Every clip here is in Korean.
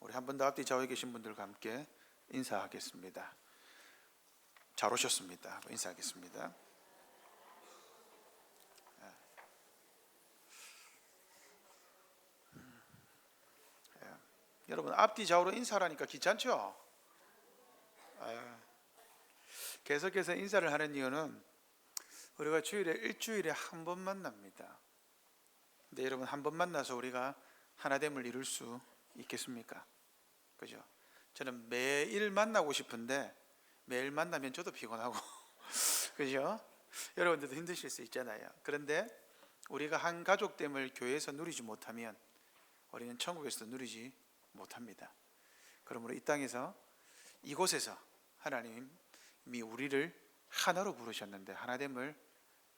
우리 한 번 더 앞뒤 좌우에 계신 분들과 함께 인사하겠습니다. 잘 오셨습니다. 인사하겠습니다. 여러분, 앞뒤 좌우로 인사하니까 귀찮죠? 계속해서 인사를 하는 이유는 우리가 일주일에 한 번 만납니다. 근데 여러분, 한 번 만나서 우리가 하나됨을 이룰 수 있겠습니까? 그죠? 저는 매일 만나고 싶은데 매일 만나면 저도 피곤하고 그죠? 여러분들도 힘드실 수 있잖아요. 그런데 우리가 한 가족됨을 교회에서 누리지 못하면 우리는 천국에서도 누리지 못합니다. 그러므로 이 땅에서, 이곳에서 하나님이 우리를 하나로 부르셨는데 하나됨을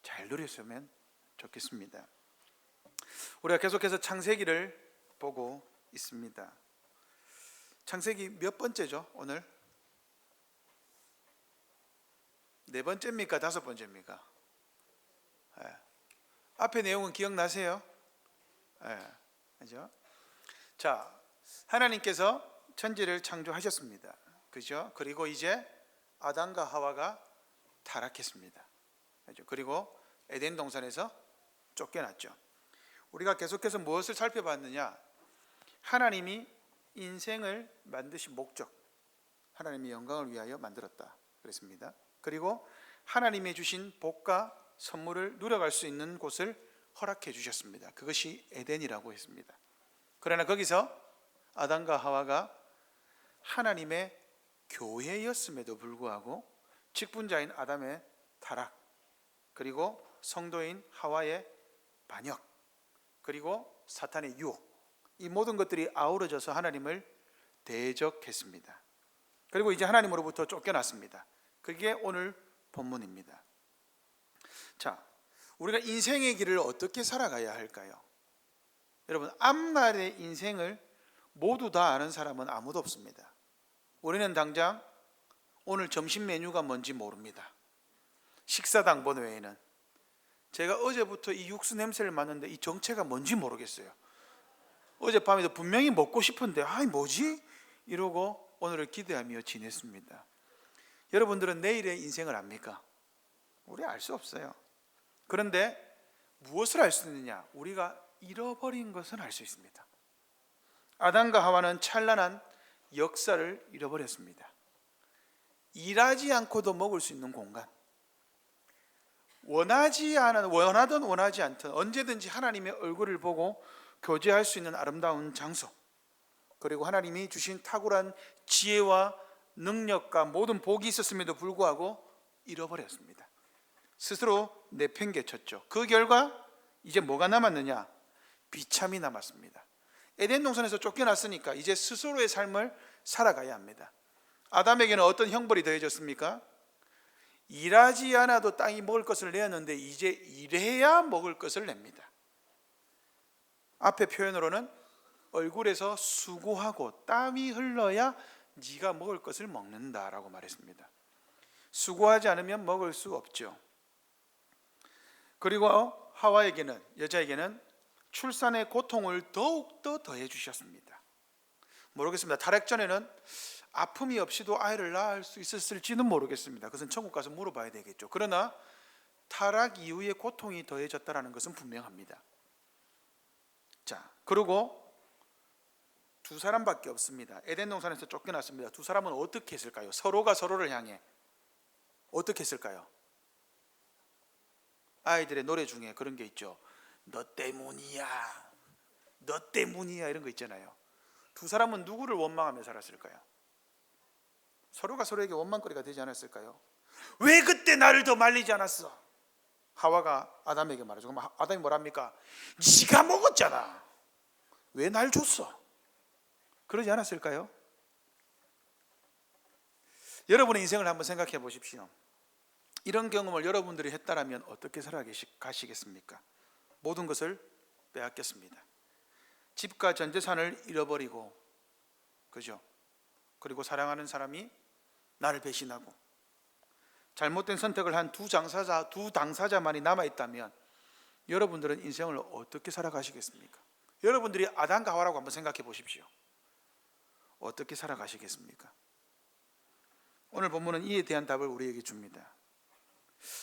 잘 누렸으면 좋겠습니다. 우리가 계속해서 창세기를 보고 있습니다. 창세기 몇 번째죠? 오늘? 4번째입니까? 5번째입니까? 앞에 내용은 기억나세요? 그죠? 자, 하나님께서 천지를 창조하셨습니다. 그죠? 그리고 이제 아담과 하와가 타락했습니다. 그죠? 그리고 에덴 동산에서 쫓겨났죠. 우리가 계속해서 무엇을 살펴봤느냐? 하나님이 인생을 만드신 목적, 하나님의 영광을 위하여 만들었다 그랬습니다. 그리고 하나님이 주신 복과 선물을 누려갈 수 있는 곳을 허락해 주셨습니다. 그것이 에덴이라고 했습니다. 그러나 거기서 아담과 하와가 하나님의 교회였음에도 불구하고 직분자인 아담의 타락, 그리고 성도인 하와의 반역, 그리고 사탄의 유혹, 이 모든 것들이 아우러져서 하나님을 대적했습니다. 그리고 이제 하나님으로부터 쫓겨났습니다. 그게 오늘 본문입니다. 자, 우리가 인생의 길을 어떻게 살아가야 할까요? 여러분, 앞날의 인생을 모두 다 아는 사람은 아무도 없습니다. 우리는 당장 오늘 점심 메뉴가 뭔지 모릅니다. 식사당번 외에는. 제가 어제부터 이 육수 냄새를 맡는데 이 정체가 뭔지 모르겠어요. 어젯밤에도 분명히 먹고 싶은데 뭐지? 이러고 오늘을 기대하며 지냈습니다. 여러분들은 내일의 인생을 압니까? 우리 알 수 없어요. 그런데 무엇을 알 수 있느냐? 우리가 잃어버린 것은 알 수 있습니다. 아담과 하와는 찬란한 역사를 잃어버렸습니다. 일하지 않고도 먹을 수 있는 공간, 원하든 원하지 않든 언제든지 하나님의 얼굴을 보고 교제할 수 있는 아름다운 장소, 그리고 하나님이 주신 탁월한 지혜와 능력과 모든 복이 있었음에도 불구하고 잃어버렸습니다. 스스로 내팽개쳤죠. 그 결과 이제 뭐가 남았느냐? 비참이 남았습니다. 에덴 동산에서 쫓겨났으니까 이제 스스로의 삶을 살아가야 합니다. 아담에게는 어떤 형벌이 더해졌습니까? 일하지 않아도 땅이 먹을 것을 내었는데 이제 일해야 먹을 것을 냅니다. 앞에 표현으로는 얼굴에서 수고하고 땀이 흘러야 네가 먹을 것을 먹는다라고 말했습니다. 수고하지 않으면 먹을 수 없죠. 그리고 하와에게는, 여자에게는 출산의 고통을 더욱더 더해 주셨습니다. 모르겠습니다. 타락 전에는 아픔이 없이도 아이를 낳을 수 있었을지는 모르겠습니다. 그것은 천국 가서 물어봐야 되겠죠. 그러나 타락 이후에 고통이 더해졌다는 것은 분명합니다. 자, 그리고 두 사람밖에 없습니다. 에덴 동산에서 쫓겨났습니다. 두 사람은 어떻게 했을까요? 서로가 서로를 향해 어떻게 했을까요? 아이들의 노래 중에 그런 게 있죠. 너 때문이야, 너 때문이야, 이런 거 있잖아요. 두 사람은 누구를 원망하며 살았을까요? 서로가 서로에게 원망거리가 되지 않았을까요? 왜 그때 나를 더 말리지 않았어? 하와가 아담에게 말하죠. 그럼 아담이 뭐랍니까? 네가 먹었잖아, 왜 날 줬어? 그러지 않았을까요? 여러분의 인생을 한번 생각해 보십시오. 이런 경험을 여러분들이 했다면 어떻게 살아가시겠습니까? 모든 것을 빼앗겼습니다. 집과 전 재산을 잃어버리고, 그죠? 그리고 사랑하는 사람이 나를 배신하고, 잘못된 선택을 한 두 당사자만이 남아있다면 여러분들은 인생을 어떻게 살아가시겠습니까? 여러분들이 아담과 하와라고 한번 생각해 보십시오. 어떻게 살아가시겠습니까? 오늘 본문은 이에 대한 답을 우리에게 줍니다.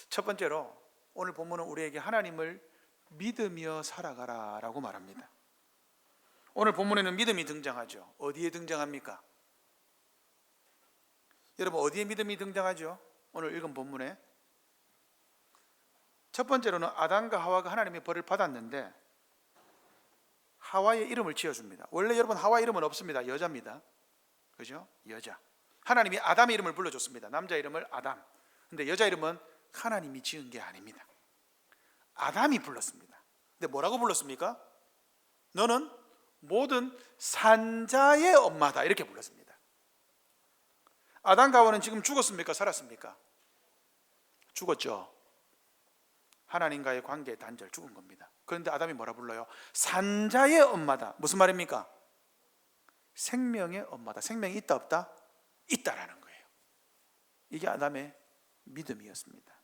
첫 번째로 오늘 본문은 우리에게 하나님을 믿으며 살아가라 라고 말합니다. 오늘 본문에는 믿음이 등장하죠. 어디에 등장합니까? 여러분, 어디에 믿음이 등장하죠? 오늘 읽은 본문에 첫 번째로는 아담과 하와가 하나님의 벌을 받았는데 하와의 이름을 지어줍니다. 원래 여러분 하와 이름은 없습니다. 여자입니다. 그죠? 여자. 하나님이 아담의 이름을 불러줬습니다. 남자 이름을 아담. 근데 여자 이름은 하나님이 지은 게 아닙니다. 아담이 불렀습니다. 근데 뭐라고 불렀습니까? 너는 모든 산자의 엄마다 이렇게 불렀습니다. 아담과 하와는 지금 죽었습니까? 살았습니까? 죽었죠. 하나님과의 관계의 단절, 죽은 겁니다. 그런데 아담이 뭐라 불러요? 산자의 엄마다. 무슨 말입니까? 생명의 엄마다. 생명이 있다 없다? 있다라는 거예요. 이게 아담의 믿음이었습니다.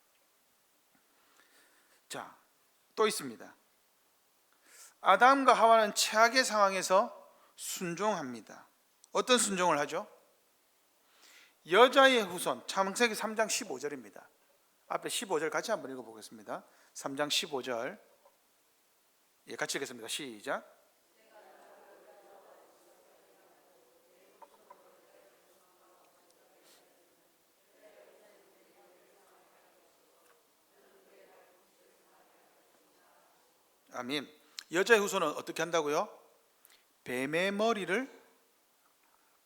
자, 또 있습니다. 아담과 하와는 최악의 상황에서 순종합니다. 어떤 순종을 하죠? 여자의 후손, 창세기 3장 15절입니다. 앞에 15절 같이 한번 읽어보겠습니다. 3장 15절 같이 읽겠습니다. 시작. 아멘. 여자의 후손은 어떻게 한다고요? 뱀의 머리를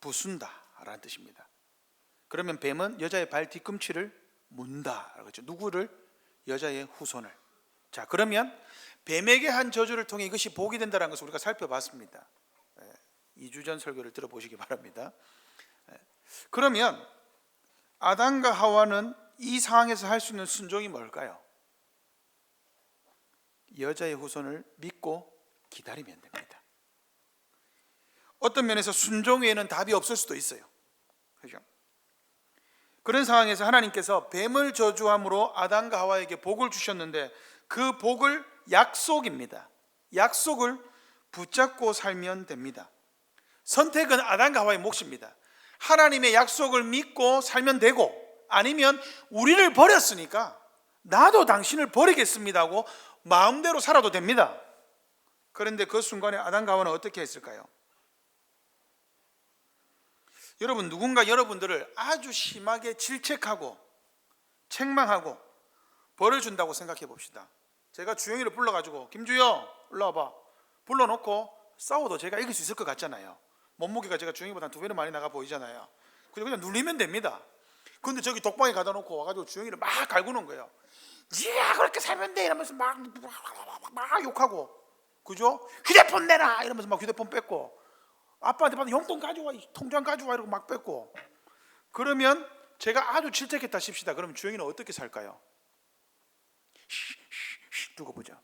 부순다 라는 뜻입니다. 그러면 뱀은 여자의 발 뒤꿈치를 문다. 그렇죠? 누구를? 여자의 후손을. 자, 그러면 뱀에게 한 저주를 통해 이것이 복이 된다는 것을 우리가 살펴봤습니다. 2주 전 설교를 들어보시기 바랍니다. 그러면 아담과 하와는 이 상황에서 할 수 있는 순종이 뭘까요? 여자의 후손을 믿고 기다리면 됩니다. 어떤 면에서 순종 외에는 답이 없을 수도 있어요. 그렇죠? 그런 상황에서 하나님께서 뱀을 저주함으로 아담과 하와에게 복을 주셨는데 그 복을 약속입니다. 약속을 붙잡고 살면 됩니다. 선택은 아담과 하와의 몫입니다. 하나님의 약속을 믿고 살면 되고, 아니면 우리를 버렸으니까 나도 당신을 버리겠습니다 하고 마음대로 살아도 됩니다. 그런데 그 순간에 아담과 하와는 어떻게 했을까요? 여러분, 누군가 여러분들을 아주 심하게 질책하고 책망하고 벌을 준다고 생각해 봅시다. 제가 주영이를 불러가지고 김주영 올라와봐 불러놓고 싸워도 제가 이길 수 있을 것 같잖아요. 몸무게가 제가 주영이보다 한 2배는 많이 나가 보이잖아요. 그냥 눌리면 됩니다. 근데 저기 독방에 가다 놓고 와가지고 주영이를 막 갈구는 거예요. 니가 그렇게 살면 돼 이러면서 막 욕하고, 그죠? 휴대폰 내놔 이러면서 막 휴대폰 뺏고, 아빠한테 받은 용돈 가져와, 통장 가져와 이러고 막 뺏고. 그러면 제가 아주 질책했다 칩시다. 그러면 주영이는 어떻게 살까요? 두고 보자.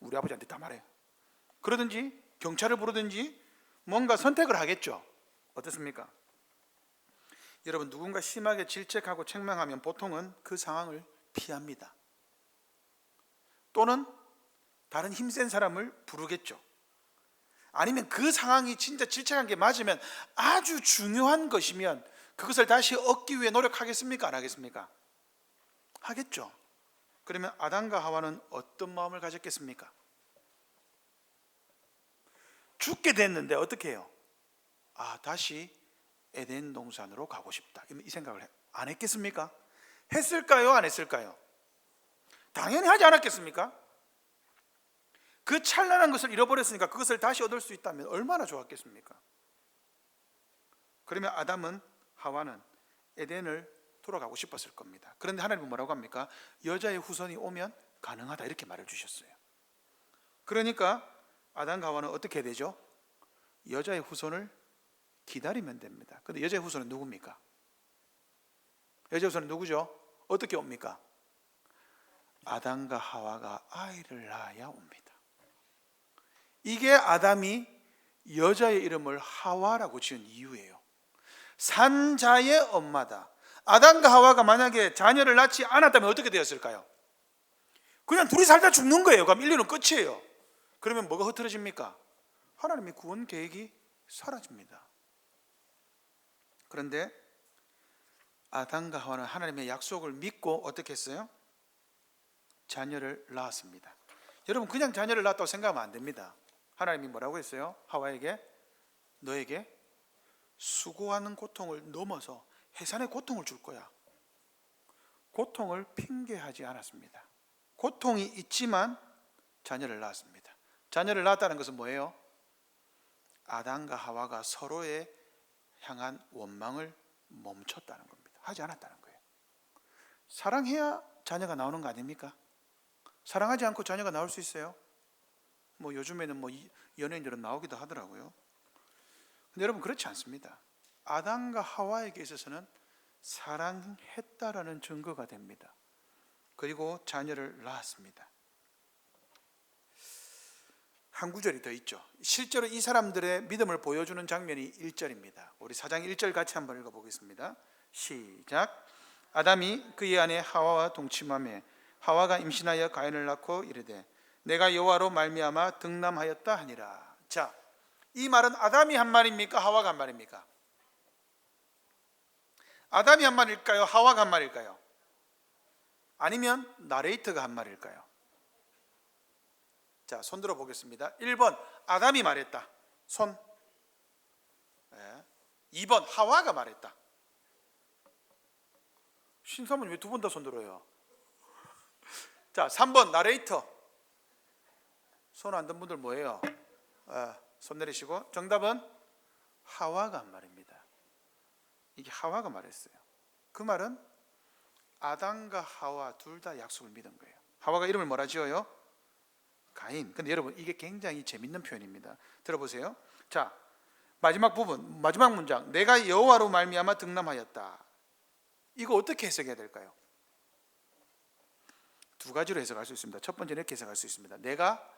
우리 아버지한테 다 말해. 그러든지 경찰을 부르든지 뭔가 선택을 하겠죠. 어떻습니까? 여러분, 누군가 심하게 질책하고 책망하면 보통은 그 상황을 피합니다. 또는 다른 힘센 사람을 부르겠죠. 아니면 그 상황이 진짜 질책한 게 맞으면, 아주 중요한 것이면 그것을 다시 얻기 위해 노력하겠습니까? 안 하겠습니까? 하겠죠. 그러면 아담과 하와는 어떤 마음을 가졌겠습니까? 죽게 됐는데 어떻게 해요? 다시 에덴 동산으로 가고 싶다, 이 생각을 안 했겠습니까? 했을까요? 안 했을까요? 당연히 하지 않았겠습니까? 그 찬란한 것을 잃어버렸으니까 그것을 다시 얻을 수 있다면 얼마나 좋았겠습니까? 그러면 아담은, 하와는 에덴을 돌아가고 싶었을 겁니다. 그런데 하나님은 뭐라고 합니까? 여자의 후손이 오면 가능하다 이렇게 말을 주셨어요. 그러니까 아담과 하와는 어떻게 해야 되죠? 여자의 후손을 기다리면 됩니다. 그런데 여자의 후손은 누굽니까? 여자의 후손은 누구죠? 어떻게 옵니까? 아담과 하와가 아이를 낳아야 옵니다. 이게 아담이 여자의 이름을 하와라고 지은 이유예요. 산자의 엄마다. 아담과 하와가 만약에 자녀를 낳지 않았다면 어떻게 되었을까요? 그냥 둘이 살다 죽는 거예요. 그럼 인류는 끝이에요. 그러면 뭐가 흐트러집니까? 하나님의 구원 계획이 사라집니다. 그런데 아담과 하와는 하나님의 약속을 믿고 어떻게 했어요? 자녀를 낳았습니다. 여러분, 그냥 자녀를 낳았다고 생각하면 안 됩니다. 하나님이 뭐라고 했어요? 하와에게 너에게 수고하는 고통을 넘어서 해산의 고통을 줄 거야. 고통을 핑계하지 않았습니다. 고통이 있지만 자녀를 낳았습니다. 자녀를 낳았다는 것은 뭐예요? 아담과 하와가 서로에 향한 원망을 멈췄다는 겁니다. 하지 않았다는 거예요. 사랑해야 자녀가 나오는 거 아닙니까? 사랑하지 않고 자녀가 나올 수 있어요? 요즘에는 연예인들은 나오기도 하더라고요. 근데 여러분, 그렇지 않습니다. 아담과 하와에게 있어서는 사랑했다라는 증거가 됩니다. 그리고 자녀를 낳았습니다. 한 구절이 더 있죠. 실제로 이 사람들의 믿음을 보여주는 장면이 1절입니다. 우리 4장 1절 같이 한번 읽어보겠습니다. 시작. 아담이 그의 아내 하와와 동침하며 하와가 임신하여 가인을 낳고 이르되 내가 여호와로 말미암아 득남하였다 하니라. 자, 이 말은 아담이 한 말입니까? 하와가 한 말입니까? 아담이 한 말일까요? 하와가 한 말일까요? 아니면 나레이터가 한 말일까요? 자, 손 들어 보겠습니다. 1번 아담이 말했다. 손. 2번 하와가 말했다. 신사모님 왜 두 번 다 손 들어요? 자, 3번 나레이터. 손 안 든 분들 뭐예요? 손 내리시고. 정답은 하와가 한 말입니다. 이게 하와가 말했어요. 그 말은 아담과 하와 둘 다 약속을 믿은 거예요. 하와가 이름을 뭐라 지어요? 가인. 근데 여러분, 이게 굉장히 재밌는 표현입니다. 들어보세요. 자, 마지막 부분, 마지막 문장. 내가 여호와로 말미암아 득남하였다. 이거 어떻게 해석해야 될까요? 두 가지로 해석할 수 있습니다. 첫 번째는 이렇게 해석할 수 있습니다. 내가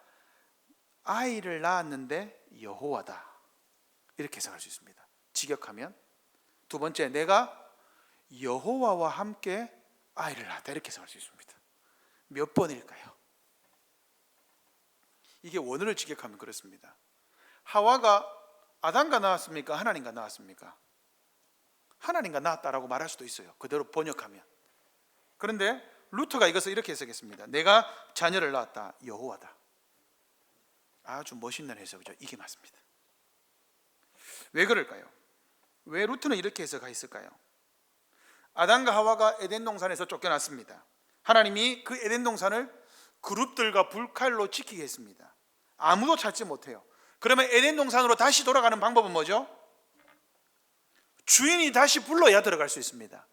아이를 낳았는데 여호와다. 이렇게 해석할 수 있습니다. 직역하면. 두 번째, 내가 여호와와 함께 아이를 낳았다. 이렇게 해석할 수 있습니다. 몇 번일까요? 이게 원어를 직역하면 그렇습니다. 하와가 아담과 나왔습니까? 하나님과 나왔습니까? 하나님과 나왔다라고 말할 수도 있어요. 그대로 번역하면. 그런데 루터가 이것을 이렇게 해석했습니다. 내가 자녀를 낳았다. 여호와다. 아주 멋있는 해석이죠. 이게 맞습니다. 왜 그럴까요? 왜 루터는 이렇게 해석했을까요? 아담과 하와가 에덴 동산에서 쫓겨났습니다. 하나님이 그 에덴 동산을 그룹들과 불칼로 지키게 했습니다. 아무도 찾지 못해요. 그러면 에덴 동산으로 다시 돌아가는 방법은 뭐죠? 주인이 다시 불러야 들어갈 수 있습니다.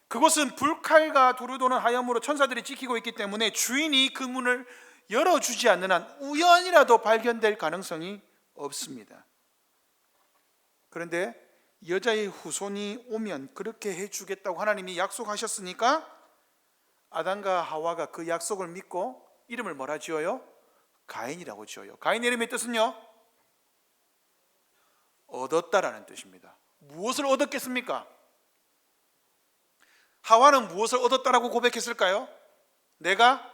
그곳은 불칼과 두루도는 하염으로 천사들이 지키고 있기 때문에 주인이 그 문을 열어주지 않는 한 우연이라도 발견될 가능성이 없습니다. 그런데 여자의 후손이 오면 그렇게 해주겠다고 하나님이 약속하셨으니까 아담과 하와가 그 약속을 믿고 이름을 뭐라 지어요? 가인이라고 지어요. 가인의 이름의 뜻은요? 얻었다라는 뜻입니다. 무엇을 얻었겠습니까? 하와는 무엇을 얻었다라고 고백했을까요? 내가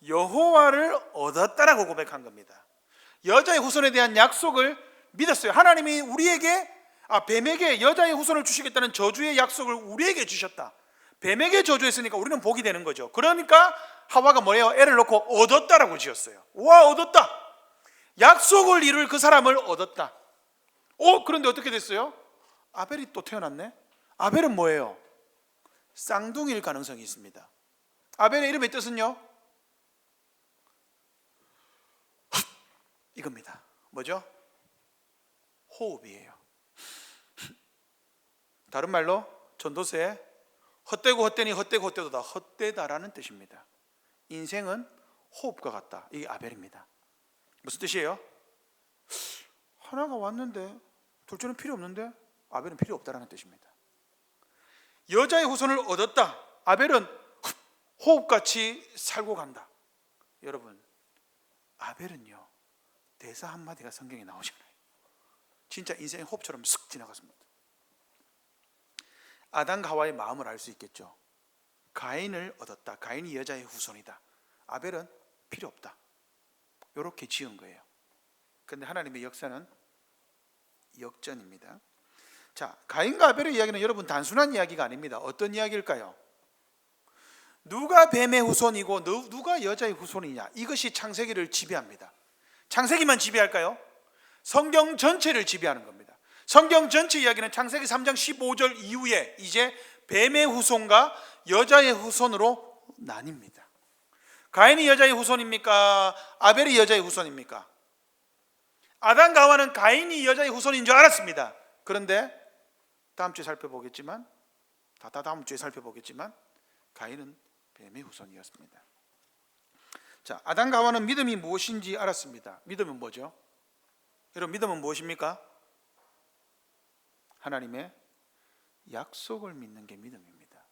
여호와를 얻었다라고 고백한 겁니다. 여자의 후손에 대한 약속을 믿었어요. 하나님이 우리에게 뱀에게 여자의 후손을 주시겠다는 저주의 약속을 우리에게 주셨다. 뱀에게 저주했으니까 우리는 복이 되는 거죠. 그러니까 하와가 뭐예요? 애를 놓고 얻었다라고 지었어요. 와, 얻었다. 약속을 이룰 그 사람을 얻었다. 그런데 어떻게 됐어요? 아벨이 또 태어났네. 아벨은 뭐예요? 쌍둥이일 가능성이 있습니다. 아벨의 이름의 뜻은요? 이겁니다. 뭐죠? 호흡이에요. 다른 말로 전도서에 헛되고 헛되니 헛되고 헛되도다. 헛되다라는 뜻입니다. 인생은 호흡과 같다. 이게 아벨입니다. 무슨 뜻이에요? 하나가 왔는데 둘째는 필요 없는데 아벨은 필요 없다라는 뜻입니다. 여자의 후손을 얻었다. 아벨은 호흡같이 살고 간다. 여러분, 아벨은요 대사 한마디가 성경에 나오잖아요. 진짜 인생의 호흡처럼 쓱 지나갔습니다. 아담과 하와의 마음을 알 수 있겠죠. 가인을 얻었다. 가인이 여자의 후손이다. 아벨은 필요 없다. 이렇게 지은 거예요. 그런데 하나님의 역사는 역전입니다. 자, 가인과 아벨의 이야기는 여러분 단순한 이야기가 아닙니다. 어떤 이야기일까요? 누가 뱀의 후손이고 누가 여자의 후손이냐, 이것이 창세기를 지배합니다. 창세기만 지배할까요? 성경 전체를 지배하는 겁니다. 성경 전체 이야기는 창세기 3장 15절 이후에 이제 뱀의 후손과 여자의 후손으로 나뉩니다. 가인이 여자의 후손입니까? 아벨이 여자의 후손입니까? 아담과 하와는 가인이 여자의 후손인 줄 알았습니다. 그런데 다음 주에 살펴보겠지만, 다음 주에 살펴보겠지만 가인은 뱀의 후손이었습니다. 자, 아담과 하와는 믿음이 무엇인지 알았습니다. 믿음은 뭐죠? 여러분, 믿음은 무엇입니까? 하나님의 약속을 믿는 게 믿음입니다.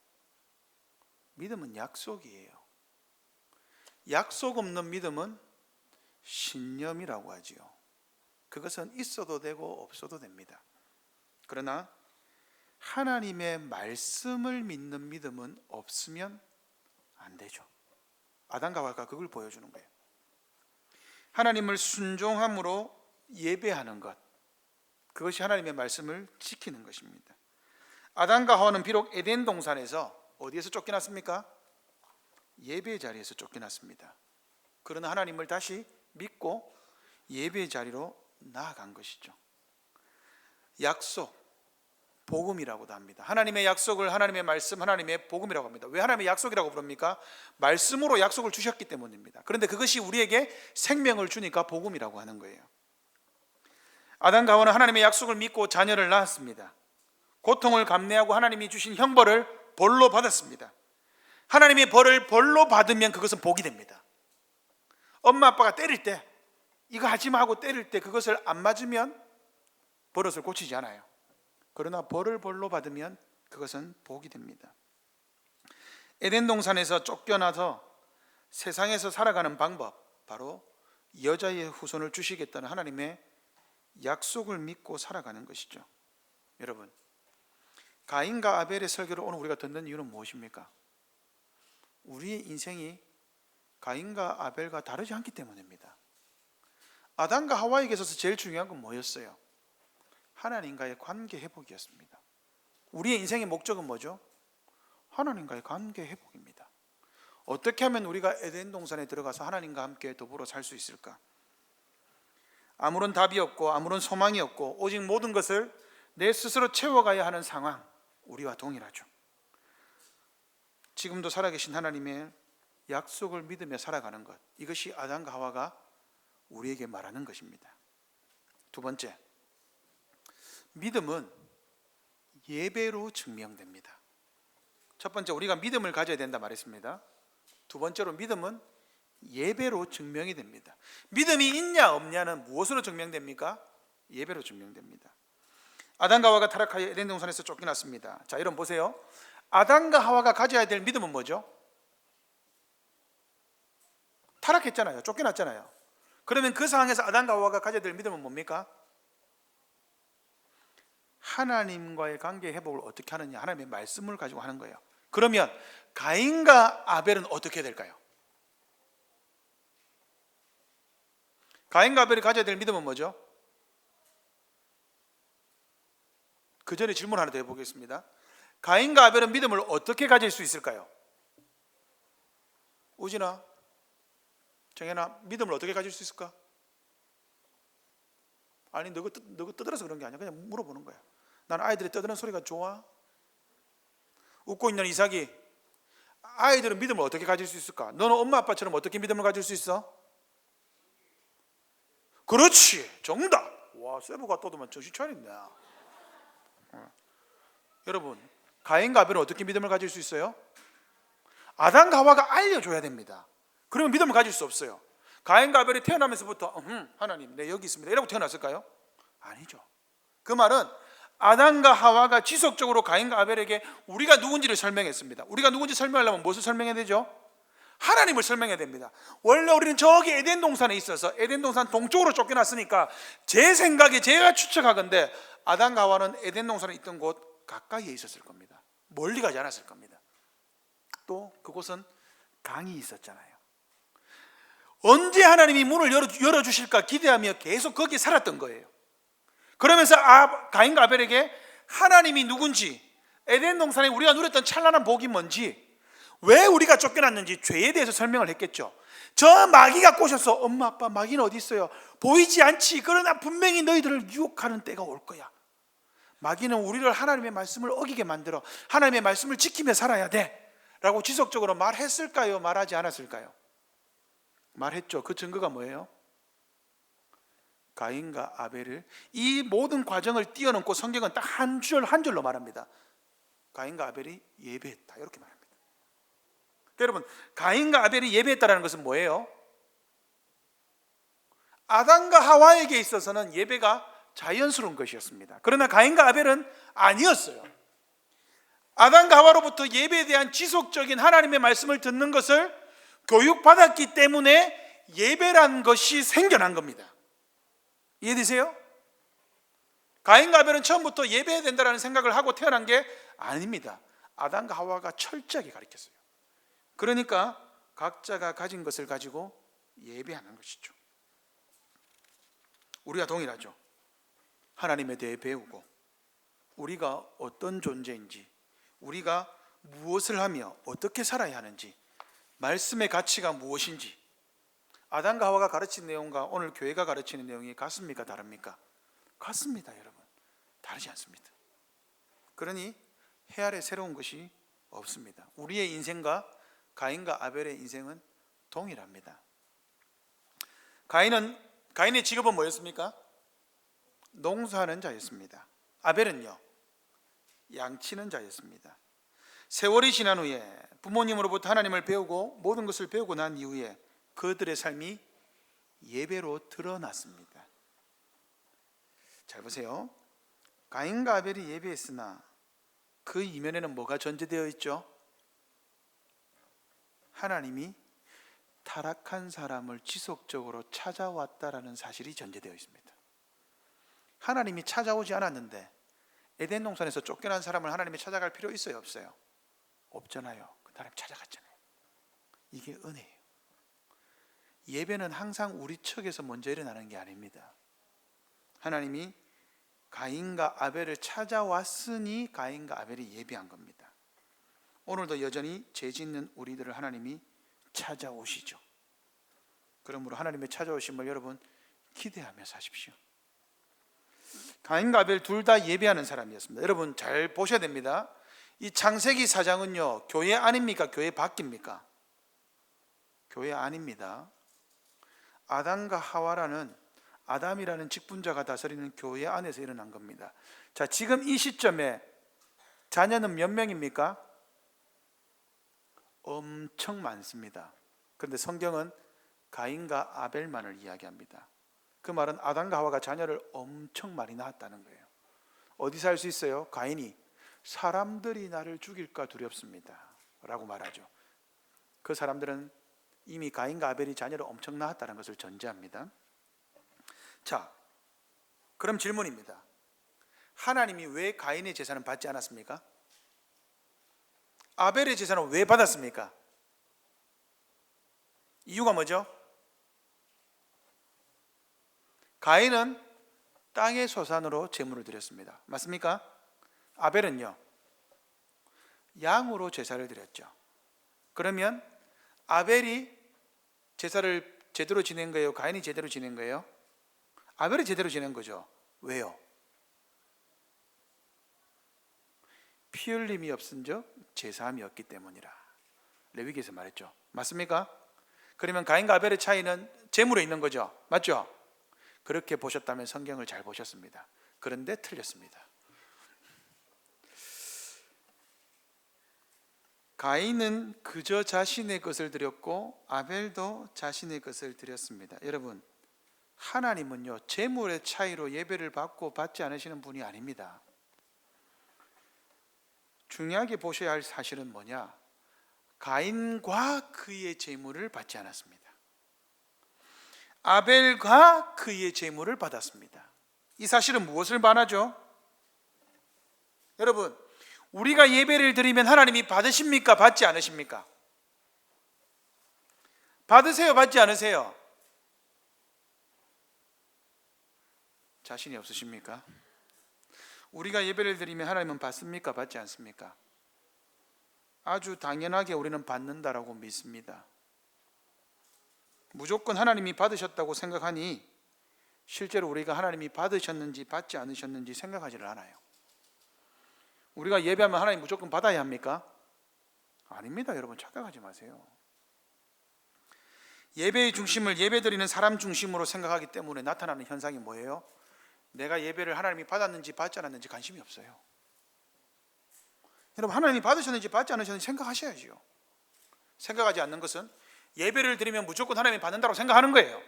믿음은 약속이에요. 약속 없는 믿음은 신념이라고 하지요. 그것은 있어도 되고 없어도 됩니다. 그러나 하나님의 말씀을 믿는 믿음은 없으면 안 되죠. 아담과 하와가 그걸 보여주는 거예요. 하나님을 순종함으로 예배하는 것, 그것이 하나님의 말씀을 지키는 것입니다. 아담과 하와는 비록 에덴 동산에서 어디에서 쫓겨났습니까? 예배 자리에서 쫓겨났습니다. 그러나 하나님을 다시 믿고 예배 자리로 나아간 것이죠. 약속, 복음이라고도 합니다. 하나님의 약속을 하나님의 말씀, 하나님의 복음이라고 합니다. 왜 하나님의 약속이라고 부릅니까? 말씀으로 약속을 주셨기 때문입니다. 그런데 그것이 우리에게 생명을 주니까 복음이라고 하는 거예요. 아담과 하와는 하나님의 약속을 믿고 자녀를 낳았습니다. 고통을 감내하고 하나님이 주신 형벌을 벌로 받았습니다. 하나님의 벌을 벌로 받으면 그것은 복이 됩니다. 엄마 아빠가 때릴 때, 이거 하지 마 하고 때릴 때 그것을 안 맞으면 버릇을 고치지 않아요. 그러나 벌을 벌로 받으면 그것은 복이 됩니다. 에덴 동산에서 쫓겨나서 세상에서 살아가는 방법, 바로 여자의 후손을 주시겠다는 하나님의 약속을 믿고 살아가는 것이죠. 여러분, 가인과 아벨의 설교를 오늘 우리가 듣는 이유는 무엇입니까? 우리의 인생이 가인과 아벨과 다르지 않기 때문입니다. 아담과 하와에게 있어서 제일 중요한 건 뭐였어요? 하나님과의 관계 회복이었습니다. 우리의 인생의 목적은 뭐죠? 하나님과의 관계 회복입니다. 어떻게 하면 우리가 에덴 동산에 들어가서 하나님과 함께 더불어 살 수 있을까? 아무런 답이 없고 아무런 소망이 없고 오직 모든 것을 내 스스로 채워가야 하는 상황, 우리와 동일하죠. 지금도 살아계신 하나님의 약속을 믿으며 살아가는 것, 이것이 아담과 하와가 우리에게 말하는 것입니다. 두 번째, 믿음은 예배로 증명됩니다. 첫 번째, 우리가 믿음을 가져야 된다 말했습니다. 두 번째로, 믿음은 예배로 증명이 됩니다. 믿음이 있냐 없냐는 무엇으로 증명됩니까? 예배로 증명됩니다. 아담과 하와가 타락하여 에덴 동산에서 쫓겨났습니다. 자, 여러분 보세요. 아담과 하와가 가져야 될 믿음은 뭐죠? 타락했잖아요. 쫓겨났잖아요. 그러면 그 상황에서 아담과 하와가 가져야 될 믿음은 뭡니까? 하나님과의 관계 회복을 어떻게 하느냐, 하나님의 말씀을 가지고 하는 거예요. 그러면 가인과 아벨은 어떻게 될까요? 가인과 아벨이 가져야 될 믿음은 뭐죠? 그 전에 질문 하나 더 해보겠습니다. 가인과 아벨은 믿음을 어떻게 가질 수 있을까요? 우진아, 정현아, 믿음을 어떻게 가질 수 있을까? 아니, 너가 떠들어서 그런 게 아니야. 그냥 물어보는 거야. 난 아이들이 떠드는 소리가 좋아. 웃고 있는 이삭이, 아이들은 믿음을 어떻게 가질 수 있을까? 너는 엄마 아빠처럼 어떻게 믿음을 가질 수 있어? 그렇지, 정답. 와, 세부가 떠들면 정신 차렸네. 여러분, 가인과 아벨은 어떻게 믿음을 가질 수 있어요? 아담과 하와가 알려줘야 됩니다. 그러면 믿음을 가질 수 없어요. 가인과 아벨이 태어나면서부터 하나님, 내 여기 있습니다 이라고 태어났을까요? 아니죠. 그 말은 아담과 하와가 지속적으로 가인과 아벨에게 우리가 누군지를 설명했습니다. 우리가 누군지 설명하려면 무엇을 설명해야 되죠? 하나님을 설명해야 됩니다. 원래 우리는 저기 에덴 동산에 있어서 에덴 동산 동쪽으로 쫓겨났으니까 제 생각에 제가 추측하건대 아담과 하와는 에덴 동산에 있던 곳 가까이에 있었을 겁니다. 멀리 가지 않았을 겁니다. 또 그곳은 강이 있었잖아요. 언제 하나님이 문을 열어주실까 기대하며 계속 거기에 살았던 거예요. 그러면서 가인과 아벨에게 하나님이 누군지, 에덴 동산에 우리가 누렸던 찬란한 복이 뭔지, 왜 우리가 쫓겨났는지 죄에 대해서 설명을 했겠죠. 저 마귀가 꼬셔서 엄마 아빠 마귀는 어디 있어요? 보이지 않지. 그러나 분명히 너희들을 유혹하는 때가 올 거야. 마귀는 우리를 하나님의 말씀을 어기게 만들어 하나님의 말씀을 지키며 살아야 돼 라고 지속적으로 말했을까요? 말하지 않았을까요? 말했죠. 그 증거가 뭐예요? 가인과 아벨을, 이 모든 과정을 뛰어넘고 성경은 딱 한 줄로 말합니다. 가인과 아벨이 예배했다, 이렇게 말합니다. 여러분, 가인과 아벨이 예배했다는 것은 뭐예요? 아담과 하와에게 있어서는 예배가 자연스러운 것이었습니다. 그러나 가인과 아벨은 아니었어요. 아담과 하와로부터 예배에 대한 지속적인 하나님의 말씀을 듣는 것을 교육받았기 때문에 예배란 것이 생겨난 겁니다. 이해되세요? 가인과 아벨은 처음부터 예배해야 된다는 생각을 하고 태어난 게 아닙니다. 아담과 하와가 철저하게 가르쳤어요. 그러니까 각자가 가진 것을 가지고 예배하는 것이죠. 우리가 동일하죠. 하나님에 대해 배우고 우리가 어떤 존재인지, 우리가 무엇을 하며 어떻게 살아야 하는지, 말씀의 가치가 무엇인지, 아담과 하와가 가르친 내용과 오늘 교회가 가르치는 내용이 같습니까? 다릅니까? 같습니다, 여러분. 다르지 않습니다. 그러니 해 아래 새로운 것이 없습니다. 우리의 인생과 가인과 아벨의 인생은 동일합니다. 가인의 직업은 뭐였습니까? 농사하는 자였습니다. 아벨은요, 양치는 자였습니다. 세월이 지난 후에 부모님으로부터 하나님을 배우고 모든 것을 배우고 난 이후에 그들의 삶이 예배로 드러났습니다. 잘 보세요. 가인과 아벨이 예배했으나 그 이면에는 뭐가 전제되어 있죠? 하나님이 타락한 사람을 지속적으로 찾아왔다라는 사실이 전제되어 있습니다. 하나님이 찾아오지 않았는데 에덴 동산에서 쫓겨난 사람을 하나님이 찾아갈 필요 있어요, 없어요? 없잖아요. 그 사람이 찾아갔잖아요. 이게 은혜예요. 예배는 항상 우리 측에서 먼저 일어나는 게 아닙니다. 하나님이 가인과 아벨을 찾아왔으니 가인과 아벨이 예배한 겁니다. 오늘도 여전히 죄 짓는 우리들을 하나님이 찾아오시죠. 그러므로 하나님의 찾아오심을 여러분 기대하며 사십시오. 가인과 아벨 둘 다 예배하는 사람이었습니다. 여러분 잘 보셔야 됩니다. 이 창세기 4장은요 교회 안입니까? 교회 밖입니까? 교회 안입니다. 아담과 하와라는, 아담이라는 직분자가 다스리는 교회 안에서 일어난 겁니다. 자, 지금 이 시점에 자녀는 몇 명입니까? 엄청 많습니다. 그런데 성경은 가인과 아벨만을 이야기합니다. 그 말은 아담과 하와가 자녀를 엄청 많이 낳았다는 거예요. 어디서 알 수 있어요? 가인이 사람들이 나를 죽일까 두렵습니다 라고 말하죠. 그 사람들은 이미 가인과 아벨이 자녀를 엄청 낳았다는 것을 전제합니다. 자, 그럼 질문입니다. 하나님이 왜 가인의 제사는 받지 않았습니까? 아벨의 제사는 왜 받았습니까? 이유가 뭐죠? 가인은 땅의 소산으로 제물을 드렸습니다. 맞습니까? 아벨은요, 양으로 제사를 드렸죠. 그러면 아벨이 제사를 제대로 지낸 거예요? 가인이 제대로 지낸 거예요? 아벨이 제대로 지낸 거죠. 왜요? 피 흘림이 없은즉 제사함이 없기 때문이라 레위기에서 말했죠. 맞습니까? 그러면 가인과 아벨의 차이는 제물에 있는 거죠. 맞죠? 그렇게 보셨다면 성경을 잘 보셨습니다. 그런데 틀렸습니다. 가인은 그저 자신의 것을 드렸고 아벨도 자신의 것을 드렸습니다. 여러분, 하나님은요 제물의 차이로 예배를 받고 받지 않으시는 분이 아닙니다. 중요하게 보셔야 할 사실은 뭐냐? 가인과 그의 제물을 받지 않았습니다. 아벨과 그의 제물을 받았습니다. 이 사실은 무엇을 말하죠? 여러분, 우리가 예배를 드리면 하나님이 받으십니까? 받지 않으십니까? 받으세요? 받지 않으세요? 자신이 없으십니까? 우리가 예배를 드리면 하나님은 받습니까? 받지 않습니까? 아주 당연하게 우리는 받는다라고 믿습니다. 무조건 하나님이 받으셨다고 생각하니 실제로 우리가 하나님이 받으셨는지 받지 않으셨는지 생각하지를 않아요. 우리가 예배하면 하나님 무조건 받아야 합니까? 아닙니다. 여러분 착각하지 마세요. 예배의 중심을 예배드리는 사람 중심으로 생각하기 때문에 나타나는 현상이 뭐예요? 내가 예배를 하나님이 받았는지 받지 않았는지 관심이 없어요. 여러분 하나님이 받으셨는지 받지 않으셨는지 생각하셔야지요. 생각하지 않는 것은 예배를 드리면 무조건 하나님이 받는다고 생각하는 거예요.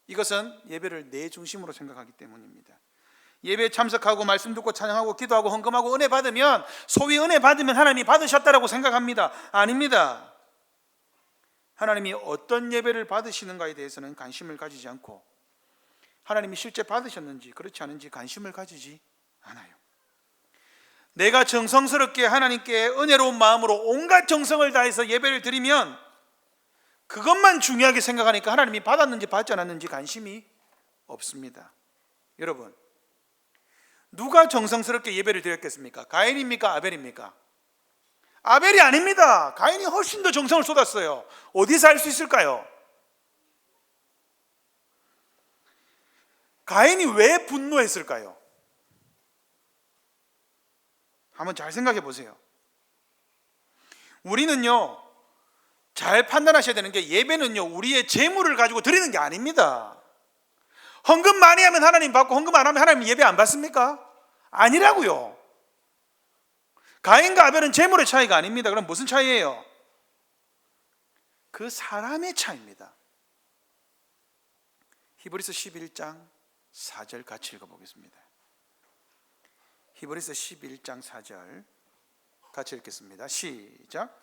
이것은 예배를 내 중심으로 생각하기 때문입니다. 예배에 참석하고 말씀 듣고 찬양하고 기도하고 헌금하고 은혜 받으면 소위 은혜 받으면 하나님이 받으셨다라고 생각합니다. 아닙니다. 하나님이 어떤 예배를 받으시는가에 대해서는 관심을 가지지 않고 하나님이 실제 받으셨는지 그렇지 않은지 관심을 가지지 않아요. 내가 정성스럽게 하나님께 은혜로운 마음으로 온갖 정성을 다해서 예배를 드리면 그것만 중요하게 생각하니까 하나님이 받았는지 받지 않았는지 관심이 없습니다. 여러분 누가 정성스럽게 예배를 드렸겠습니까? 가인입니까? 아벨입니까? 아벨이 아닙니다. 가인이 훨씬 더 정성을 쏟았어요. 어디서 알 수 있을까요? 가인이 왜 분노했을까요? 한번 잘 생각해 보세요. 우리는요 잘 판단하셔야 되는 게 예배는요 우리의 재물을 가지고 드리는 게 아닙니다. 헌금 많이 하면 하나님 받고 헌금 안 하면 하나님 예배 안 받습니까? 아니라고요. 가인과 아벨은 재물의 차이가 아닙니다. 그럼 무슨 차이예요? 그 사람의 차이입니다. 히브리서 11장 4절 같이 읽어보겠습니다. 히브리서 11장 4절 같이 읽겠습니다. 시작.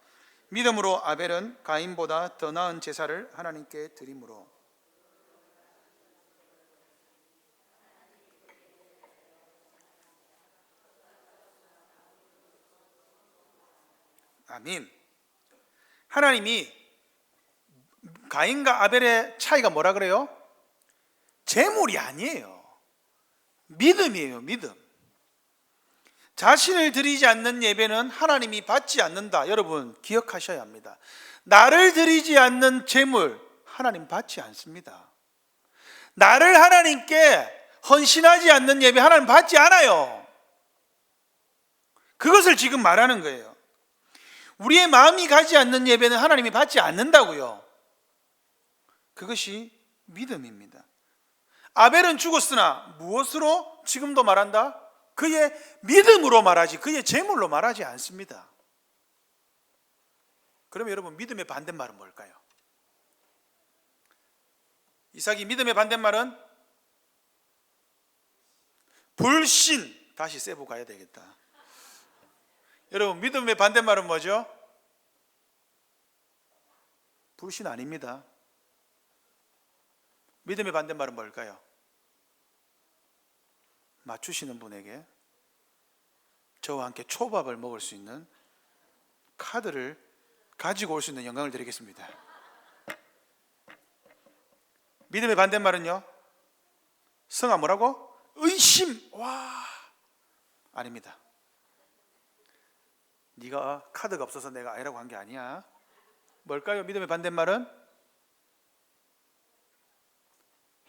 믿음으로 아벨은 가인보다 더 나은 제사를 하나님께 드림으로 아멘. 하나님이 가인과 아벨의 차이가 뭐라 그래요? 재물이 아니에요. 믿음이에요. 믿음. 자신을 드리지 않는 예배는 하나님이 받지 않는다. 여러분 기억하셔야 합니다. 나를 드리지 않는 재물 하나님 받지 않습니다. 나를 하나님께 헌신하지 않는 예배 하나님 받지 않아요. 그것을 지금 말하는 거예요. 우리의 마음이 가지 않는 예배는 하나님이 받지 않는다고요. 그것이 믿음입니다. 아벨은 죽었으나 무엇으로 지금도 말한다? 그의 믿음으로 말하지 그의 재물로 말하지 않습니다. 그러면 여러분 믿음의 반대말은 뭘까요? 이삭이 믿음의 반대말은 불신. 다시 세보 가야 되겠다. 여러분 믿음의 반대말은 뭐죠? 불신 아닙니다. 믿음의 반대말은 뭘까요? 맞추시는 분에게 저와 함께 초밥을 먹을 수 있는 카드를 가지고 올 수 있는 영광을 드리겠습니다. 믿음의 반대말은요? 성아 뭐라고? 의심. 와, 아닙니다. 네가 카드가 없어서 내가 아니라고 한 게 아니야. 뭘까요? 믿음의 반대말은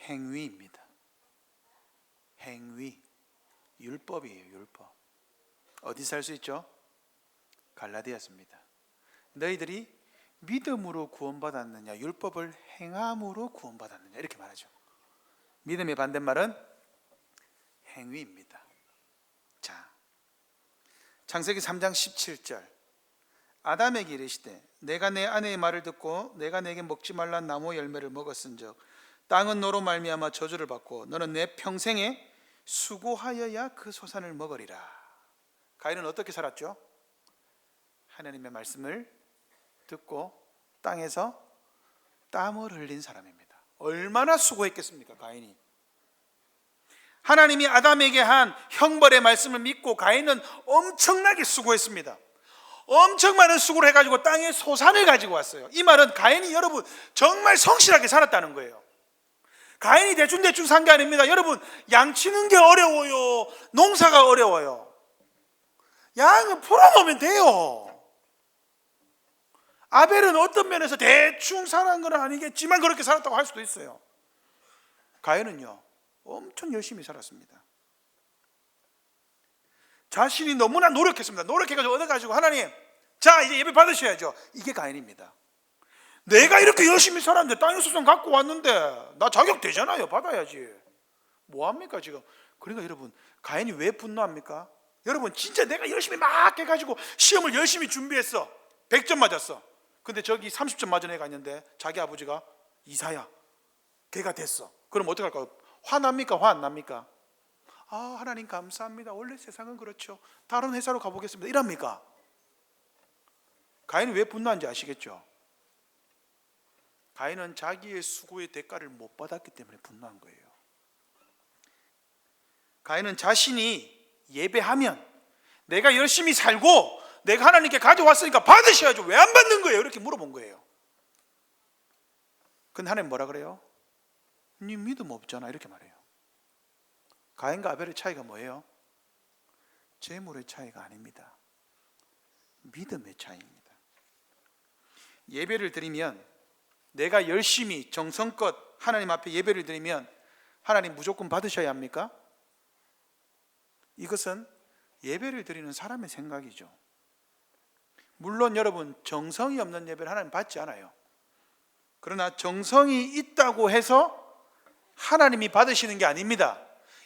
행위입니다. 행위. 율법이에요. 율법. 어디서 할 수 있죠? 갈라디아서입니다. 너희들이 믿음으로 구원받았느냐 율법을 행함으로 구원받았느냐 이렇게 말하죠. 믿음의 반대말은 행위입니다. 자, 창세기 3장 17절 아담에게 이르시되 내가 내 아내의 말을 듣고 내가 내게 먹지 말란 나무 열매를 먹었은즉 땅은 너로 말미암아 저주를 받고 너는 내 평생에 수고하여야 그 소산을 먹으리라. 가인은 어떻게 살았죠? 하나님의 말씀을 듣고 땅에서 땀을 흘린 사람입니다. 얼마나 수고했겠습니까 가인이. 하나님이 아담에게 한 형벌의 말씀을 믿고 가인은 엄청나게 수고했습니다. 엄청 많은 수고를 해가지고 땅에 소산을 가지고 왔어요. 이 말은 가인이 여러분 정말 성실하게 살았다는 거예요. 가인이 대충 산 게 아닙니다. 여러분, 양치는 게 어려워요? 농사가 어려워요? 양은 풀어놓으면 돼요. 아벨은 어떤 면에서 대충 살아간 건 아니겠지만 그렇게 살았다고 할 수도 있어요. 가인은요, 엄청 열심히 살았습니다. 자신이 너무나 노력했습니다. 노력해가지고 얻어가지고 하나님, 자 이제 예배 받으셔야죠. 이게 가인입니다. 내가 이렇게 열심히 살았는데 땅의 수성 갖고 왔는데 나 자격 되잖아요. 받아야지. 뭐합니까 지금? 그러니까 여러분, 가인이 왜 분노합니까? 여러분, 진짜 내가 열심히 막 해가지고 시험을 열심히 준비했어. 100점 맞았어. 근데 저기 30점 맞은 애가 있는데 자기 아버지가 이사야, 걔가 됐어. 그럼 어떡할까요? 화납니까? 화 안 납니까? 아, 하나님 감사합니다. 원래 세상은 그렇죠. 다른 회사로 가보겠습니다. 이랍니까? 가인이 왜 분노한지 아시겠죠? 가인은 자기의 수고의 대가를 못 받았기 때문에 분노한 거예요. 가인은 자신이 예배하면 내가 열심히 살고 내가 하나님께 가져왔으니까 받으셔야죠. 왜 안 받는 거예요? 이렇게 물어본 거예요. 근데 하나님 뭐라 그래요? 네 믿음 없잖아, 이렇게 말해요. 가인과 아벨의 차이가 뭐예요? 재물의 차이가 아닙니다. 믿음의 차이입니다. 예배를 드리면, 내가 열심히 정성껏 하나님 앞에 예배를 드리면 하나님 무조건 받으셔야 합니까? 이것은 예배를 드리는 사람의 생각이죠. 물론 여러분, 정성이 없는 예배를 하나님 받지 않아요. 그러나 정성이 있다고 해서 하나님이 받으시는 게 아닙니다.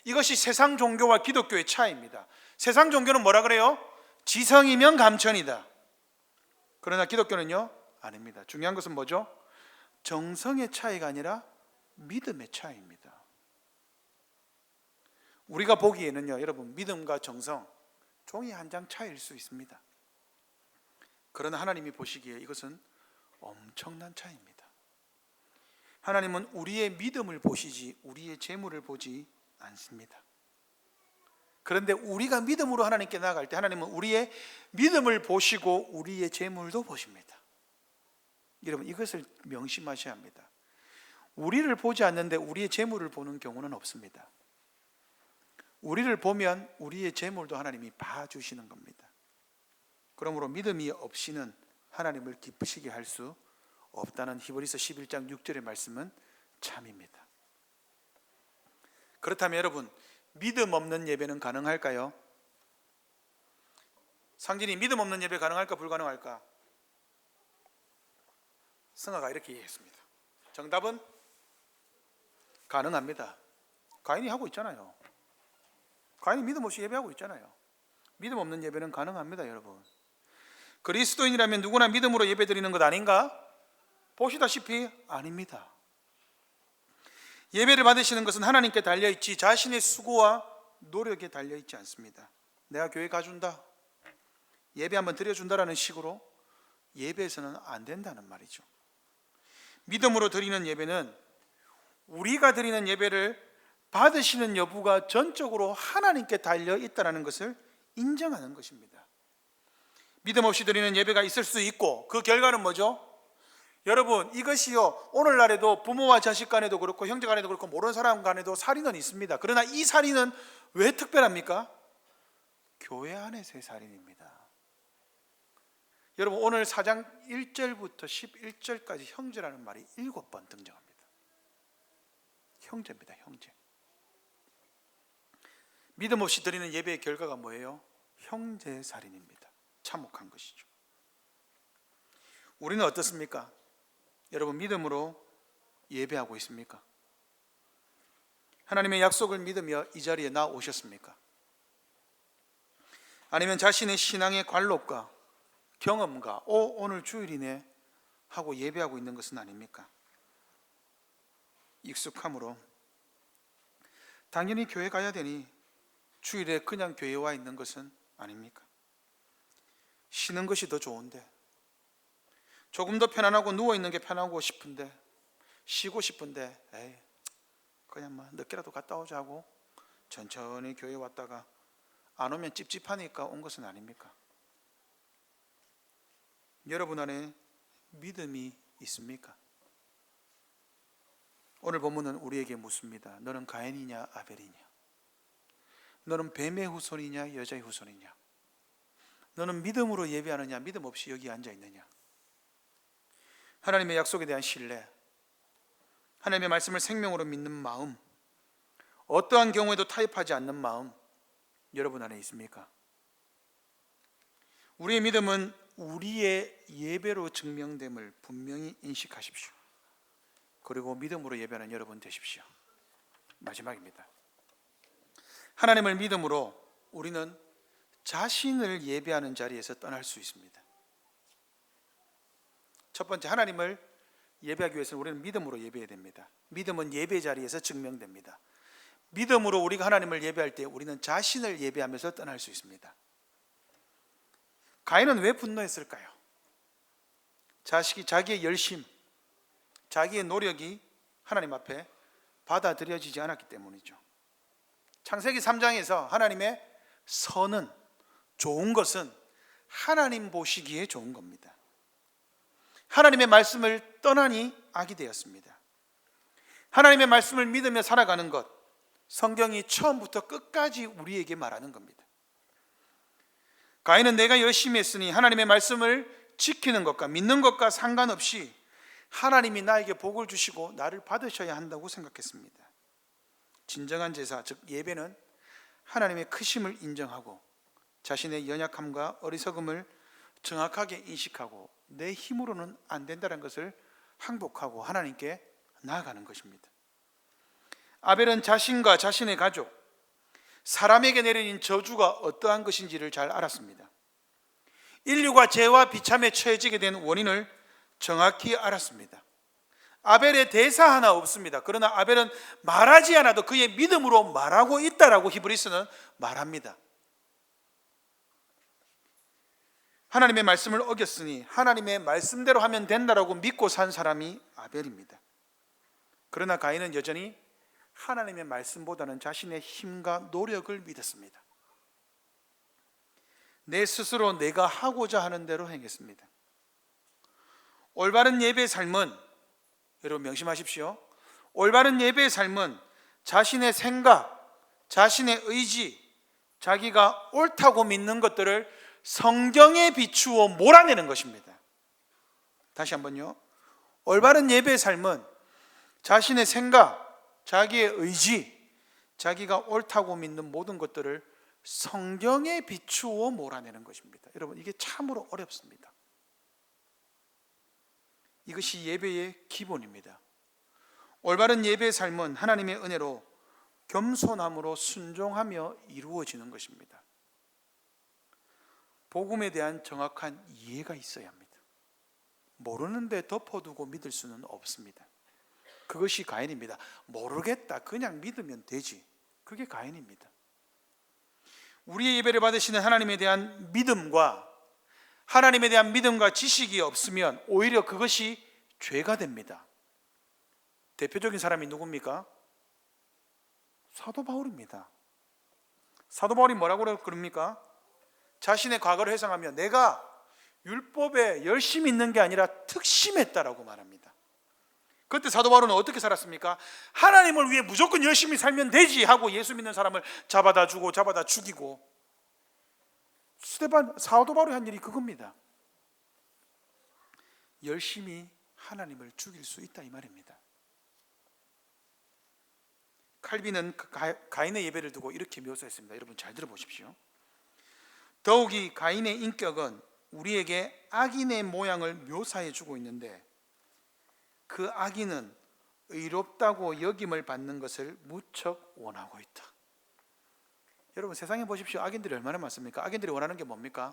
이것이 세상 종교와 기독교의 차이입니다. 세상 종교는 뭐라 그래요? 지성이면 감천이다. 그러나 기독교는요, 아닙니다. 중요한 것은 뭐죠? 정성의 차이가 아니라 믿음의 차이입니다. 우리가 보기에는요, 여러분, 믿음과 정성 종이 한 장 차이일 수 있습니다. 그러나 하나님이 보시기에 이것은 엄청난 차이입니다. 하나님은 우리의 믿음을 보시지 우리의 재물을 보지 않습니다. 그런데 우리가 믿음으로 하나님께 나아갈 때 하나님은 우리의 믿음을 보시고 우리의 재물도 보십니다. 여러분, 이것을 명심하셔야 합니다. 우리를 보지 않는데 우리의 재물을 보는 경우는 없습니다. 우리를 보면 우리의 재물도 하나님이 봐주시는 겁니다. 그러므로 믿음이 없이는 하나님을 기쁘시게 할 수 없다는 히브리서 11장 6절의 말씀은 참입니다. 그렇다면 여러분, 믿음 없는 예배는 가능할까요? 상진이 믿음 없는 예배 가능할까 불가능할까? 승아가 이렇게 얘기했습니다. 정답은 가능합니다. 가인이 하고 있잖아요. 가인이 믿음 없이 예배하고 있잖아요. 믿음 없는 예배는 가능합니다, 여러분. 그리스도인이라면 누구나 믿음으로 예배드리는 것 아닌가? 보시다시피 아닙니다. 예배를 받으시는 것은 하나님께 달려있지 자신의 수고와 노력에 달려있지 않습니다. 내가 교회 가준다, 예배 한번 드려준다라는 식으로 예배에서는 안 된다는 말이죠. 믿음으로 드리는 예배는 우리가 드리는 예배를 받으시는 여부가 전적으로 하나님께 달려있다는 것을 인정하는 것입니다. 믿음 없이 드리는 예배가 있을 수 있고 그 결과는 뭐죠? 여러분, 이것이요, 오늘날에도 부모와 자식 간에도 그렇고 형제 간에도 그렇고 모르는 사람 간에도 살인은 있습니다. 그러나 이 살인은 왜 특별합니까? 교회 안에서의 살인입니다. 여러분, 오늘 4장 1절부터 11절까지 형제라는 말이 7번 등장합니다. 형제입니다, 형제. 믿음 없이 드리는 예배의 결과가 뭐예요? 형제의 살인입니다. 참혹한 것이죠. 우리는 어떻습니까? 여러분, 믿음으로 예배하고 있습니까? 하나님의 약속을 믿으며 이 자리에 나오셨습니까? 아니면 자신의 신앙의 관록과 경험과 오늘 주일이네 하고 예배하고 있는 것은 아닙니까? 익숙함으로 당연히 교회 가야 되니 주일에 그냥 교회 와 있는 것은 아닙니까? 쉬는 것이 더 좋은데, 조금 더 편안하고 누워있는 게 편하고 싶은데, 쉬고 싶은데 에이, 그냥 뭐 늦게라도 갔다 오자고 천천히 교회 왔다가 안 오면 찝찝하니까 온 것은 아닙니까? 여러분 안에 믿음이 있습니까? 오늘 본문은 우리에게 묻습니다. 너는 가인이냐 아벨이냐? 너는 뱀의 후손이냐 여자의 후손이냐? 너는 믿음으로 예배하느냐 믿음 없이 여기 앉아 있느냐? 하나님의 약속에 대한 신뢰, 하나님의 말씀을 생명으로 믿는 마음, 어떠한 경우에도 타협하지 않는 마음 여러분 안에 있습니까? 우리의 믿음은 우리의 예배로 증명됨을 분명히 인식하십시오. 그리고 믿음으로 예배하는 여러분 되십시오. 마지막입니다. 하나님을 믿음으로 우리는 자신을 예배하는 자리에서 떠날 수 있습니다. 첫 번째, 하나님을 예배하기 위해서는 우리는 믿음으로 예배해야 됩니다. 믿음은 예배 자리에서 증명됩니다. 믿음으로 우리가 하나님을 예배할 때 우리는 자신을 예배하면서 떠날 수 있습니다. 가인은 왜 분노했을까요? 자기의 열심, 자기의 노력이 하나님 앞에 받아들여지지 않았기 때문이죠. 창세기 3장에서 하나님의 선은, 좋은 것은 하나님 보시기에 좋은 겁니다. 하나님의 말씀을 떠나니 악이 되었습니다. 하나님의 말씀을 믿으며 살아가는 것, 성경이 처음부터 끝까지 우리에게 말하는 겁니다. 가인은 내가 열심히 했으니 하나님의 말씀을 지키는 것과 믿는 것과 상관없이 하나님이 나에게 복을 주시고 나를 받으셔야 한다고 생각했습니다. 진정한 제사, 즉 예배는 하나님의 크심을 인정하고 자신의 연약함과 어리석음을 정확하게 인식하고 내 힘으로는 안 된다는 것을 항복하고 하나님께 나아가는 것입니다. 아벨은 자신과 자신의 가족, 사람에게 내려진 저주가 어떠한 것인지를 잘 알았습니다. 인류가 죄와 비참에 처해지게 된 원인을 정확히 알았습니다. 아벨의 대사 하나 없습니다. 그러나 아벨은 말하지 않아도 그의 믿음으로 말하고 있다라고 히브리서는 말합니다. 하나님의 말씀을 어겼으니 하나님의 말씀대로 하면 된다라고 믿고 산 사람이 아벨입니다. 그러나 가인은 여전히 하나님의 말씀보다는 자신의 힘과 노력을 믿었습니다. 내 스스로 내가 하고자 하는 대로 행했습니다. 올바른 예배의 삶은, 여러분 명심하십시오, 올바른 예배의 삶은 자신의 생각, 자신의 의지, 자기가 옳다고 믿는 것들을 성경에 비추어 몰아내는 것입니다. 다시 한번요. 올바른 예배의 삶은 자신의 생각, 자기의 의지, 자기가 옳다고 믿는 모든 것들을 성경에 비추어 몰아내는 것입니다. 여러분, 이게 참으로 어렵습니다. 이것이 예배의 기본입니다. 올바른 예배의 삶은 하나님의 은혜로 겸손함으로 순종하며 이루어지는 것입니다. 복음에 대한 정확한 이해가 있어야 합니다. 모르는데 덮어두고 믿을 수는 없습니다. 그것이 가인입니다. 모르겠다, 그냥 믿으면 되지. 그게 가인입니다. 우리의 예배를 받으시는 하나님에 대한 믿음과 지식이 없으면 오히려 그것이 죄가 됩니다. 대표적인 사람이 누굽니까? 사도 바울입니다. 사도 바울이 뭐라고 그럽니까? 자신의 과거를 회상하며 내가 율법에 열심히 있는 게 아니라 특심했다라고 말합니다. 그때 사도 바울은 어떻게 살았습니까? 하나님을 위해 무조건 열심히 살면 되지 하고 예수 믿는 사람을 잡아다 주고 잡아다 죽이고, 사도 바울이 한 일이 그겁니다. 열심히 하나님을 죽일 수 있다 이 말입니다. 칼빈은 가인의 예배를 두고 이렇게 묘사했습니다. 여러분 잘 들어보십시오. 더욱이 가인의 인격은 우리에게 악인의 모양을 묘사해 주고 있는데 그 악인은 의롭다고 여김을 받는 것을 무척 원하고 있다. 여러분 세상에 보십시오. 악인들이 얼마나 많습니까? 악인들이 원하는 게 뭡니까?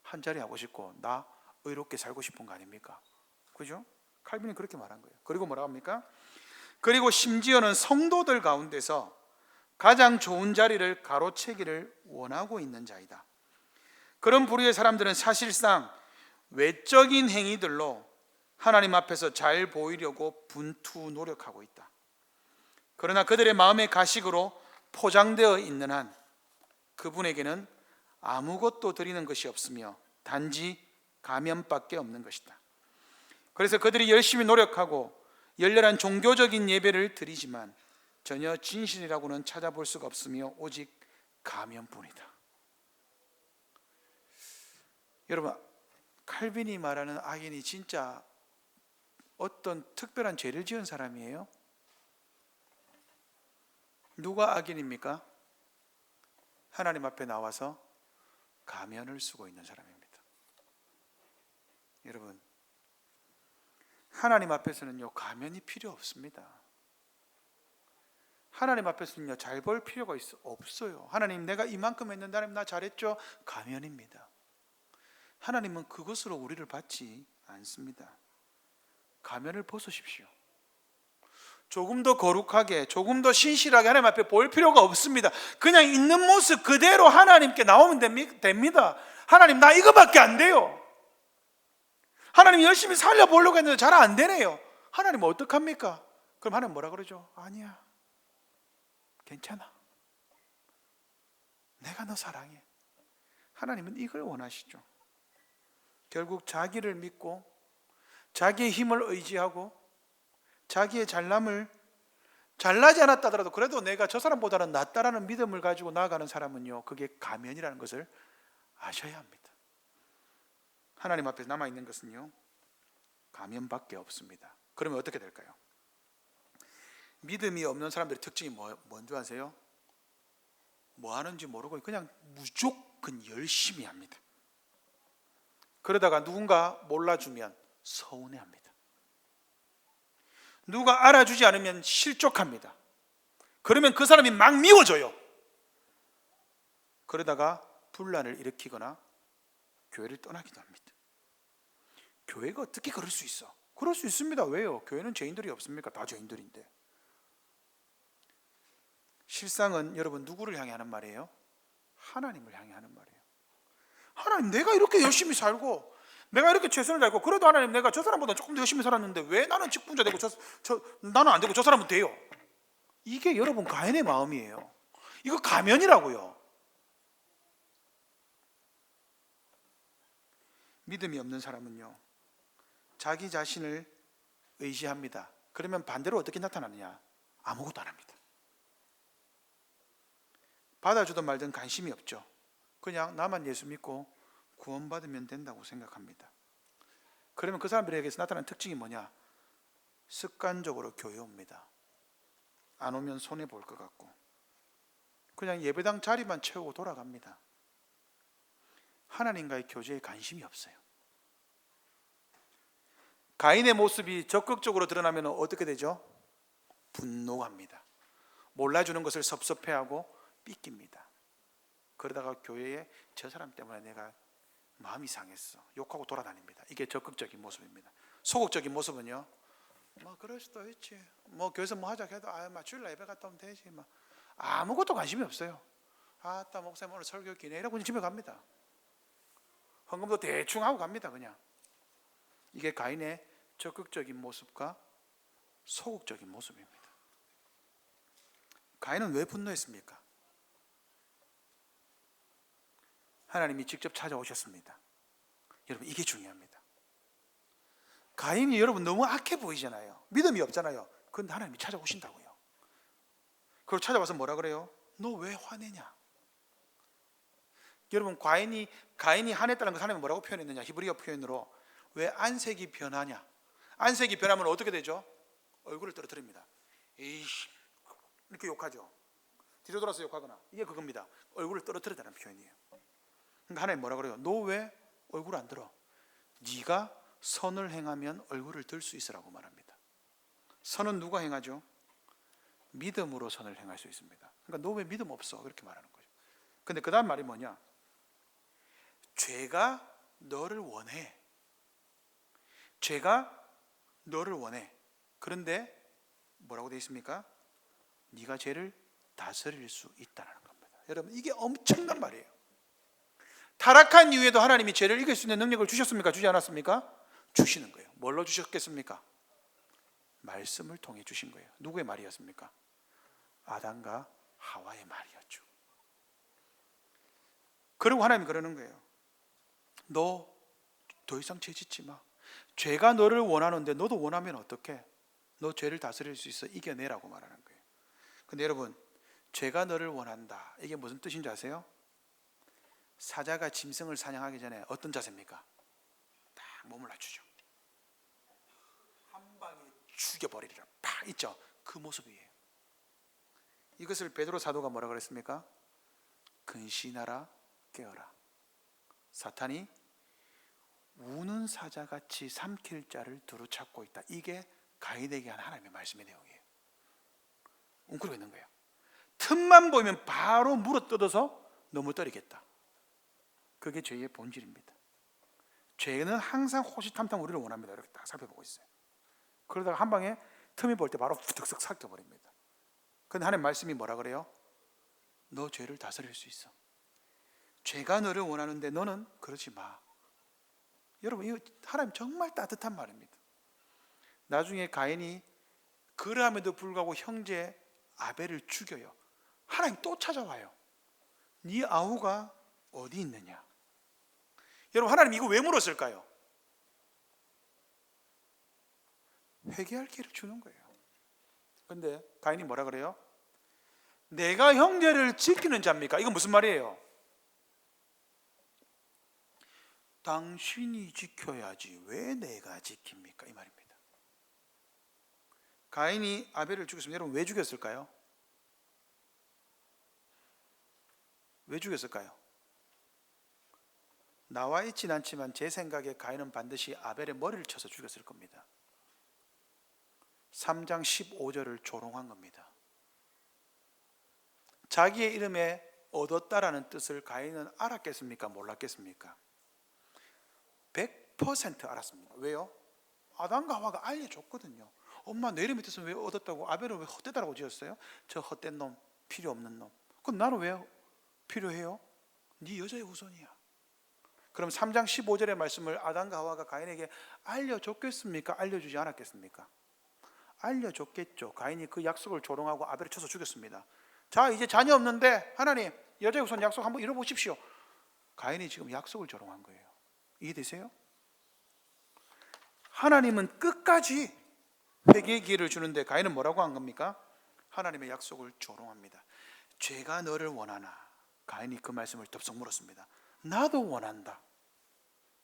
한 자리 하고 싶고 나 의롭게 살고 싶은 거 아닙니까? 그죠? 칼빈이 그렇게 말한 거예요. 그리고 뭐라고 합니까? 그리고 심지어는 성도들 가운데서 가장 좋은 자리를 가로채기를 원하고 있는 자이다. 그런 부류의 사람들은 사실상 외적인 행위들로 하나님 앞에서 잘 보이려고 분투 노력하고 있다. 그러나 그들의 마음의 가식으로 포장되어 있는 한 그분에게는 아무것도 드리는 것이 없으며 단지 가면밖에 없는 것이다. 그래서 그들이 열심히 노력하고 열렬한 종교적인 예배를 드리지만 전혀 진실이라고는 찾아볼 수가 없으며 오직 가면뿐이다. 여러분, 칼빈이 말하는 악인이 진짜 어떤 특별한 죄를 지은 사람이에요? 누가 악인입니까? 하나님 앞에 나와서 가면을 쓰고 있는 사람입니다. 여러분, 하나님 앞에서는요, 가면이 필요 없습니다. 하나님 앞에서는요, 잘 볼 필요가 없어요. 하나님, 내가 이만큼 했는데 하나님 나 잘했죠? 가면입니다. 하나님은 그것으로 우리를 받지 않습니다. 가면을 벗으십시오. 조금 더 거룩하게, 조금 더 신실하게 하나님 앞에 볼 필요가 없습니다. 그냥 있는 모습 그대로 하나님께 나오면 됩니다. 하나님, 나 이거밖에 안 돼요. 하나님, 열심히 살려보려고 했는데 잘 안 되네요. 하나님 어떡합니까? 그럼 하나님 뭐라 그러죠? 아니야, 괜찮아, 내가 너 사랑해. 하나님은 이걸 원하시죠. 결국 자기를 믿고 자기의 힘을 의지하고 자기의 잘남을, 잘나지 않았다 하더라도 그래도 내가 저 사람보다는 낫다라는 믿음을 가지고 나아가는 사람은요, 그게 가면이라는 것을 아셔야 합니다. 하나님 앞에 남아있는 것은요, 가면밖에 없습니다. 그러면 어떻게 될까요? 믿음이 없는 사람들의 특징이 뭔지 아세요? 뭐 하는지 모르고 그냥 무조건 열심히 합니다. 그러다가 누군가 몰라주면 서운해합니다. 누가 알아주지 않으면 실족합니다. 그러면 그 사람이 막 미워져요. 그러다가 분란을 일으키거나 교회를 떠나기도 합니다. 교회가 어떻게 그럴 수 있어? 그럴 수 있습니다. 왜요? 교회는 죄인들이 없습니까? 다 죄인들인데. 실상은 여러분, 누구를 향해 하는 말이에요? 하나님을 향해 하는 말이에요. 하나님, 내가 이렇게 열심히 살고 내가 이렇게 최선을 다했고 그래도 하나님, 내가 저 사람보다 조금 더 열심히 살았는데 왜 나는 직분자 되고 나는 안 되고 저 사람은 돼요? 이게 여러분 가인의 마음이에요. 이거 가면이라고요. 믿음이 없는 사람은요, 자기 자신을 의지합니다. 그러면 반대로 어떻게 나타나느냐? 아무것도 안 합니다. 받아주든 말든 관심이 없죠. 그냥 나만 예수 믿고 구원받으면 된다고 생각합니다. 그러면 그 사람들에게서 나타나는 특징이 뭐냐? 습관적으로 교회 옵니다. 안 오면 손해볼 것 같고 그냥 예배당 자리만 채우고 돌아갑니다. 하나님과의 교제에 관심이 없어요. 가인의 모습이 적극적으로 드러나면 어떻게 되죠? 분노합니다. 몰라주는 것을 섭섭해하고 삐낍니다. 그러다가 교회에 저 사람 때문에 내가 마음이 상했어, 욕하고 돌아다닙니다. 이게 적극적인 모습입니다. 소극적인 모습은요, 뭐 그럴 수도 있지, 뭐 교회에서 뭐 하자 해도 주일날 예배 갔다 오면 되지, 뭐 아무것도 관심이 없어요. 아따 목사님 오늘 설교 기네 이러고 집에 갑니다. 헌금도 대충 하고 갑니다. 그냥. 이게 가인의 적극적인 모습과 소극적인 모습입니다. 가인은 왜 분노했습니까? 하나님이 직접 찾아오셨습니다. 여러분, 이게 중요합니다. 가인이 여러분 너무 악해 보이잖아요. 믿음이 없잖아요. 그런데 하나님이 찾아오신다고요. 그리고 찾아와서 뭐라 그래요? 너 왜 화내냐? 여러분, 가인이 화냈다는 것 하나님이 뭐라고 표현했느냐? 히브리어 표현으로 왜 안색이 변하냐? 안색이 변하면 어떻게 되죠? 얼굴을 떨어뜨립니다. 에이씨, 이렇게 욕하죠. 뒤로 돌아서 욕하거나, 이게 그겁니다. 얼굴을 떨어뜨리다는 표현이에요. 그러니까 하나님 뭐라 그래요? 너 왜 얼굴 안 들어? 네가 선을 행하면 얼굴을 들 수 있으라고 말합니다. 선은 누가 행하죠? 믿음으로 선을 행할 수 있습니다. 그러니까 너 왜 믿음 없어? 그렇게 말하는 거죠. 근데 그 다음 말이 뭐냐? 죄가 너를 원해. 죄가 너를 원해. 그런데 뭐라고 되어 있습니까? 네가 죄를 다스릴 수 있다는 겁니다. 여러분, 이게 엄청난 말이에요. 타락한 이후에도 하나님이 죄를 이길 수 있는 능력을 주셨습니까? 주지 않았습니까? 주시는 거예요. 뭘로 주셨겠습니까? 말씀을 통해 주신 거예요. 누구의 말이었습니까? 아담과 하와의 말이었죠. 그리고 하나님이 그러는 거예요. 너 더 이상 죄 짓지 마. 죄가 너를 원하는데 너도 원하면 어떡해? 너 죄를 다스릴 수 있어. 이겨내라고 말하는 거예요. 근데 여러분, 죄가 너를 원한다. 이게 무슨 뜻인지 아세요? 사자가 짐승을 사냥하기 전에 어떤 자세입니까? 딱 몸을 낮추죠. 한 방에 죽여버리리라. 팍 있죠. 그 모습이에요. 이것을 베드로 사도가 뭐라 그랬습니까? 근신하라, 깨어라. 사탄이 우는 사자같이 삼킬 자를 두루 찾고 있다. 이게 가인에게 한 하나님의 말씀의 내용이에요. 웅크리고 있는 거예요. 틈만 보이면 바로 물어뜯어서 넘어뜨리겠다. 그게 죄의 본질입니다. 죄는 항상 호시탐탐 우리를 원합니다. 이렇게 딱 살펴보고 있어요. 그러다가 한 방에 틈이 볼 때 바로 푸득석 삭혀버립니다. 그런데 하나님 말씀이 뭐라 그래요? 너 죄를 다스릴 수 있어. 죄가 너를 원하는데 너는 그러지 마. 여러분, 이거 하나님 정말 따뜻한 말입니다. 나중에 가인이 그럼에도 불구하고 형제 아벨을 죽여요. 하나님 또 찾아와요. 네 아우가 어디 있느냐? 여러분, 하나님 이거 왜 물었을까요? 회개할 기회를 주는 거예요. 근데 가인이 뭐라 그래요? 내가 형제를 지키는 자입니까? 이건 무슨 말이에요? 당신이 지켜야지 왜 내가 지킵니까? 이 말입니다. 가인이 아벨을 죽였습니다. 여러분, 왜 죽였을까요? 왜 죽였을까요? 나와 있진 않지만 제 생각에 가인은 반드시 아벨의 머리를 쳐서 죽였을 겁니다. 3장 15절을 조롱한 겁니다. 자기의 이름에 얻었다라는 뜻을 가인은 알았겠습니까? 몰랐겠습니까? 100% 알았습니다. 왜요? 아담과 하와가 알려줬거든요. 엄마, 내 이름이 뜻은 왜 얻었다고? 아벨을 왜 헛되다라고 지었어요? 저 헛된 놈, 필요 없는 놈. 그럼 나는 왜 필요해요? 네 여자의 후손이야. 그럼 3장 15절의 말씀을 아담과 하와가 가인에게 알려줬겠습니까? 알려주지 않았겠습니까? 알려줬겠죠. 가인이 그 약속을 조롱하고 아벨을 쳐서 죽였습니다. 자, 이제 자녀 없는데 하나님 여자의 후손 약속 한번 이뤄보십시오. 가인이 지금 약속을 조롱한 거예요. 이해되세요? 하나님은 끝까지 회개의 기회를 주는데 가인은 뭐라고 한 겁니까? 하나님의 약속을 조롱합니다. 죄가 너를 원하나? 가인이 그 말씀을 덥석 물었습니다. 나도 원한다.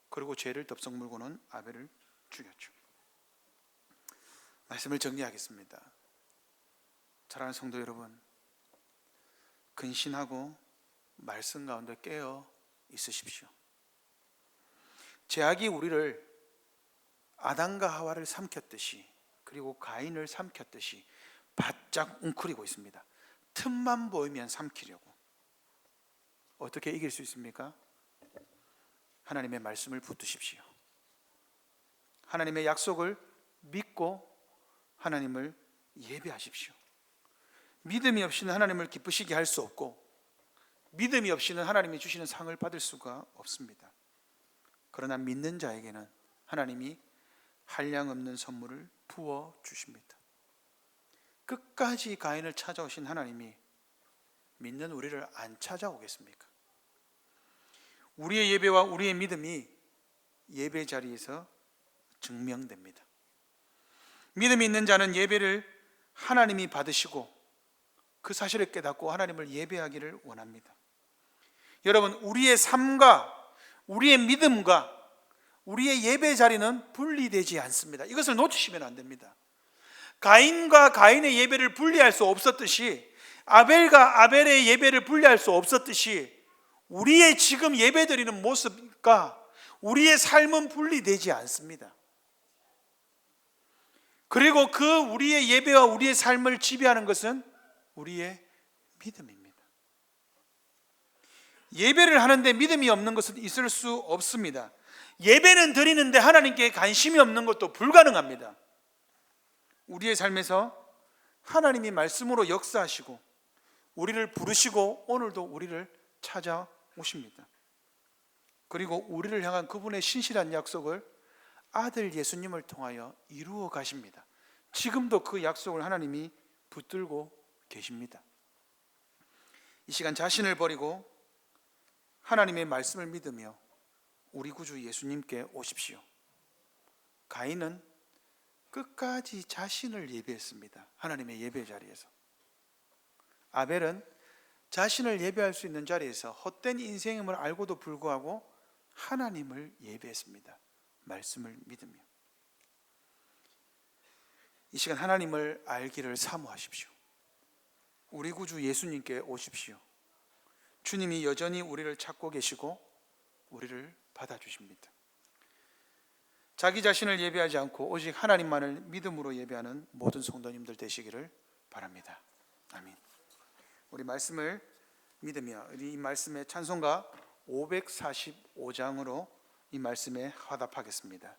그리고 죄를 덥석 물고는 아벨을 죽였죠. 말씀을 정리하겠습니다. 사랑하는 성도 여러분, 근신하고 말씀 가운데 깨어 있으십시오. 죄악이 우리를 아담과 하와를 삼켰듯이, 그리고 가인을 삼켰듯이 바짝 웅크리고 있습니다. 틈만 보이면 삼키려고. 어떻게 이길 수 있습니까? 하나님의 말씀을 붙드십시오. 하나님의 약속을 믿고 하나님을 예배하십시오. 믿음이 없이는 하나님을 기쁘시게 할 수 없고, 믿음이 없이는 하나님이 주시는 상을 받을 수가 없습니다. 그러나 믿는 자에게는 하나님이 한량없는 선물을 부어 주십니다. 끝까지 가인을 찾아오신 하나님이 믿는 우리를 안 찾아오겠습니까? 우리의 예배와 우리의 믿음이 예배 자리에서 증명됩니다. 믿음이 있는 자는 예배를 하나님이 받으시고 그 사실을 깨닫고 하나님을 예배하기를 원합니다. 여러분, 우리의 삶과 우리의 믿음과 우리의 예배 자리는 분리되지 않습니다. 이것을 놓치시면 안 됩니다. 가인과 가인의 예배를 분리할 수 없었듯이, 아벨과 아벨의 예배를 분리할 수 없었듯이, 우리의 지금 예배드리는 모습과 우리의 삶은 분리되지 않습니다. 그리고 그 우리의 예배와 우리의 삶을 지배하는 것은 우리의 믿음입니다. 예배를 하는데 믿음이 없는 것은 있을 수 없습니다. 예배는 드리는데 하나님께 관심이 없는 것도 불가능합니다. 우리의 삶에서 하나님이 말씀으로 역사하시고 우리를 부르시고 오늘도 우리를 찾아오십니다. 그리고 우리를 향한 그분의 신실한 약속을 아들 예수님을 통하여 이루어 가십니다. 지금도 그 약속을 하나님이 붙들고 계십니다. 이 시간 자신을 버리고 하나님의 말씀을 믿으며 우리 구주 예수님께 오십시오. 가인은 끝까지 자신을 예배했습니다. 하나님의 예배 자리에서. 아벨은 자신을 예배할 수 있는 자리에서 헛된 인생임을 알고도 불구하고 하나님을 예배했습니다. 말씀을 믿으며. 이 시간 하나님을 알기를 사모하십시오. 우리 구주 예수님께 오십시오. 주님이 여전히 우리를 찾고 계시고 우리를 받아주십니다. 자기 자신을 예배하지 않고 오직 하나님만을 믿음으로 예배하는 모든 성도님들 되시기를 바랍니다. 아멘. 우리 말씀을 믿으며 이 말씀의 찬송가 545장으로 이 말씀에 화답하겠습니다.